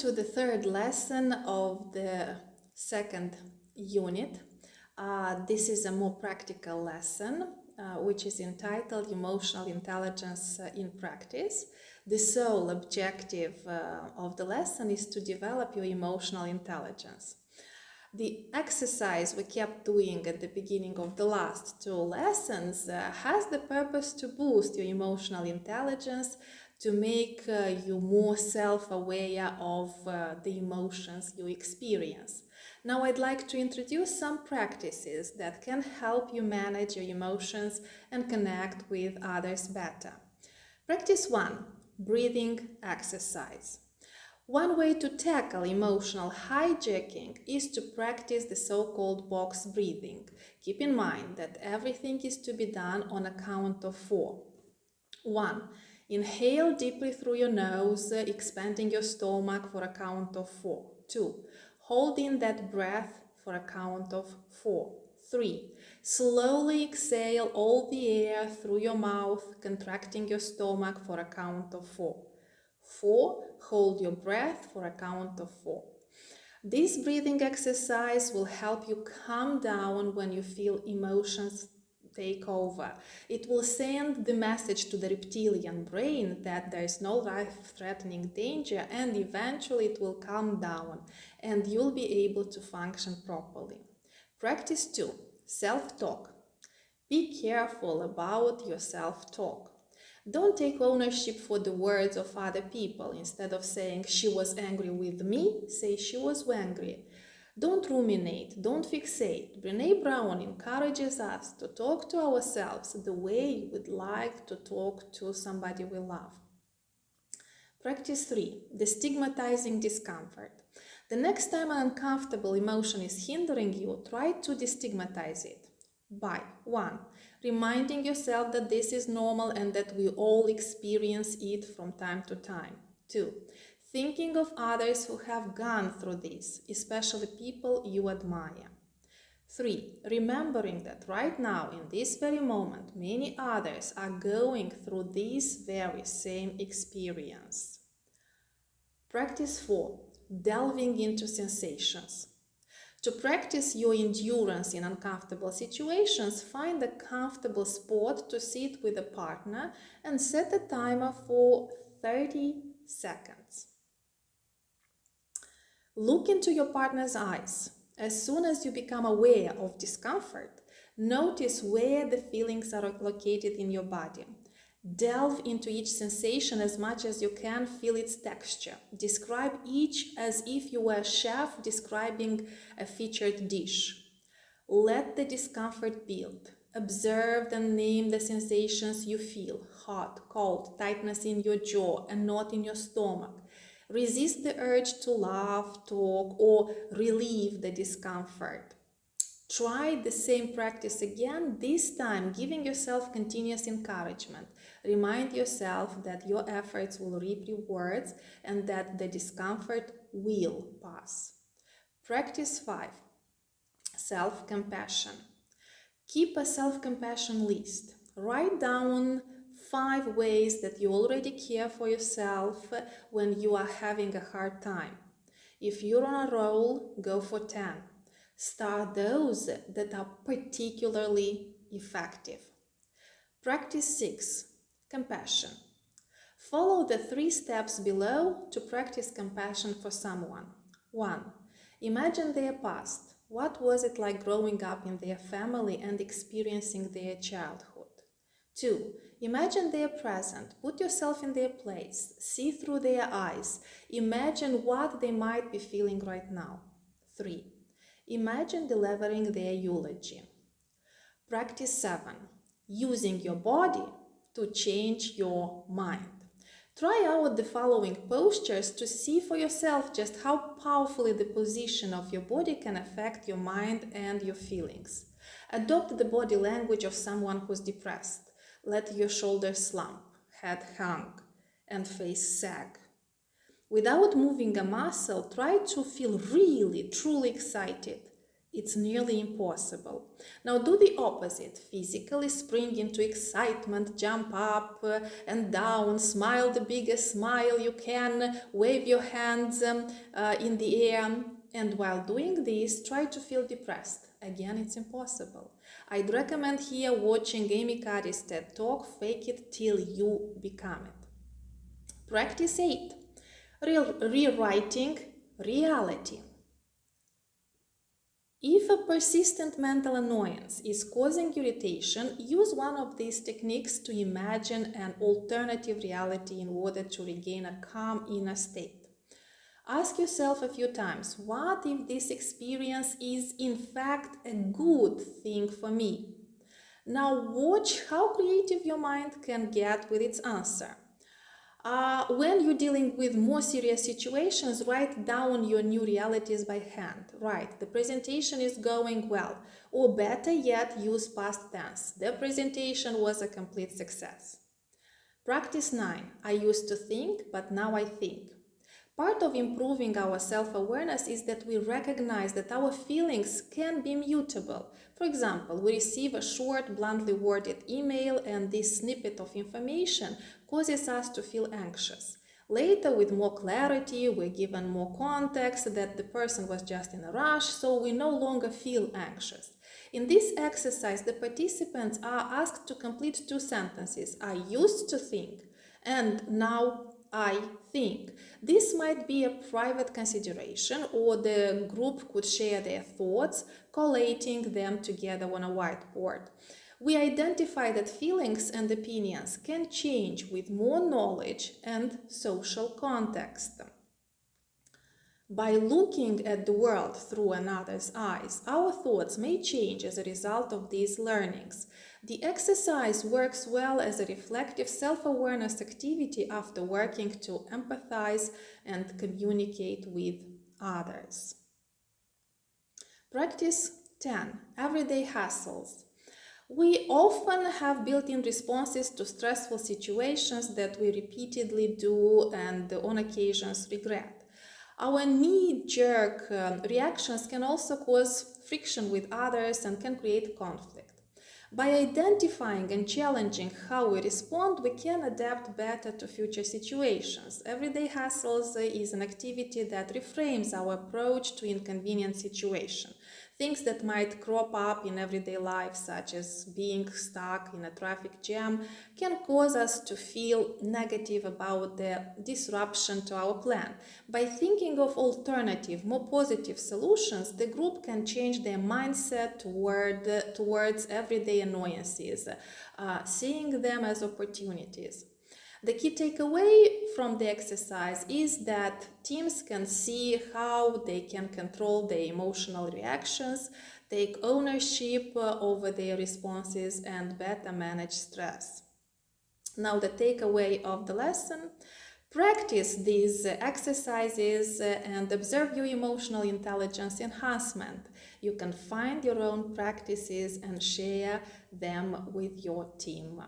to the third lesson of the second unit. This is a more practical lesson, which is entitled Emotional Intelligence in Practice. The sole objective of the lesson is to develop your emotional intelligence. The exercise we kept doing at the beginning of the last two lessons has the purpose to boost your emotional intelligence, to make you more self-aware of the emotions you experience. Now I'd like to introduce some practices that can help you manage your emotions and connect with others better. Practice 1. Breathing exercise. One way to tackle emotional hijacking is to practice the so-called box breathing. Keep in mind that everything is to be done on a count of 4. 1. Inhale deeply through your nose, expanding your stomach for a count of 4. 2. Hold in that breath for a count of 4. 3. Slowly exhale all the air through your mouth, contracting your stomach for a count of 4. 4. Hold your breath for a count of 4. This breathing exercise will help you calm down when you feel emotions take over. It will send the message to the reptilian brain that there is no life-threatening danger, and eventually it will calm down and you'll be able to function properly. Practice 2. Self-talk. Be careful about your self-talk. Don't take ownership for the words of other people. Instead of saying she was angry with me, say she was angry. Don't ruminate, don't fixate. Brené Brown encourages us to talk to ourselves the way we'd like to talk to somebody we love. Practice 3. The stigmatizing discomfort. The next time an uncomfortable emotion is hindering you, try to destigmatize it. By 1. Reminding yourself that this is normal and that we all experience it from time to time. 2. Thinking of others who have gone through this, especially people you admire. 3. Remembering that right now, in this very moment, many others are going through this very same experience. Practice 4. Delving into sensations. To practice your endurance in uncomfortable situations, find a comfortable spot to sit with a partner and set a timer for 30 seconds. Look into your partner's eyes. As soon as you become aware of discomfort, notice where the feelings are located in your body. Delve into each sensation as much as you can, feel its texture. Describe each as if you were a chef describing a featured dish. Let the discomfort build. Observe and name the sensations you feel: hot, cold, tightness in your jaw, a knot in your stomach. Resist the urge to laugh, talk, or relieve the discomfort. Try the same practice again, this time giving yourself continuous encouragement. Remind yourself that your efforts will reap rewards and that the discomfort will pass. Practice 5. Self-compassion. Keep a self-compassion list. Write down 5 ways that you already care for yourself when you are having a hard time. If you're on a roll, go for 10. Start those that are particularly effective. Practice 6. Compassion. Follow the 3 steps below to practice compassion for someone. 1. Imagine their past. What was it like growing up in their family and experiencing their childhood? 2. Imagine their present. Put yourself in their place. See through their eyes. Imagine what they might be feeling right now. 3. Imagine delivering their eulogy. Practice 7. Using your body to change your mind. Try out the following postures to see for yourself just how powerfully the position of your body can affect your mind and your feelings. Adopt the body language of someone who's depressed. Let your shoulders slump, head hang, and face sag. Without moving a muscle, try to feel really, truly excited. It's nearly impossible. Now do the opposite. Physically spring into excitement, jump up and down, smile the biggest smile you can, wave your hands in the air. And while doing this, try to feel depressed. Again, it's impossible. I'd recommend here watching Amy Cuddy's TED Talk, Fake It Till You Become It. Practice 8. Rewriting reality. If a persistent mental annoyance is causing irritation, use one of these techniques to imagine an alternative reality in order to regain a calm inner state. Ask yourself a few times, what if this experience is in fact a good thing for me? Now watch how creative your mind can get with its answer. When you're dealing with more serious situations, write down your new realities by hand. Right, the presentation is going well. Or better yet, use past tense. The presentation was a complete success. Practice 9. I used to think, but now I think. Part of improving our self-awareness is that we recognize that our feelings can be mutable. For example, we receive a short, bluntly worded email and this snippet of information causes us to feel anxious. Later, with more clarity, we're given more context that the person was just in a rush, so we no longer feel anxious. In this exercise, the participants are asked to complete 2 sentences. I used to think, and now I think. This might be a private consideration, or the group could share their thoughts, collating them together on a whiteboard. We identify that feelings and opinions can change with more knowledge and social context. By looking at the world through another's eyes, our thoughts may change as a result of these learnings. The exercise works well as a reflective self-awareness activity after working to empathize and communicate with others. Practice 10. Everyday hassles. We often have built-in responses to stressful situations that we repeatedly do and on occasions regret. Our knee-jerk reactions can also cause friction with others and can create conflict. By identifying and challenging how we respond, we can adapt better to future situations. Everyday hassles is an activity that reframes our approach to inconvenient situations. Things that might crop up in everyday life, such as being stuck in a traffic jam, can cause us to feel negative about the disruption to our plan. By thinking of alternative, more positive solutions, the group can change their mindset towards everyday annoyances, seeing them as opportunities. The key takeaway from the exercise is that teams can see how they can control their emotional reactions, take ownership over their responses, and better manage stress. Now, the takeaway of the lesson: practice these exercises and observe your emotional intelligence enhancement. You can find your own practices and share them with your team.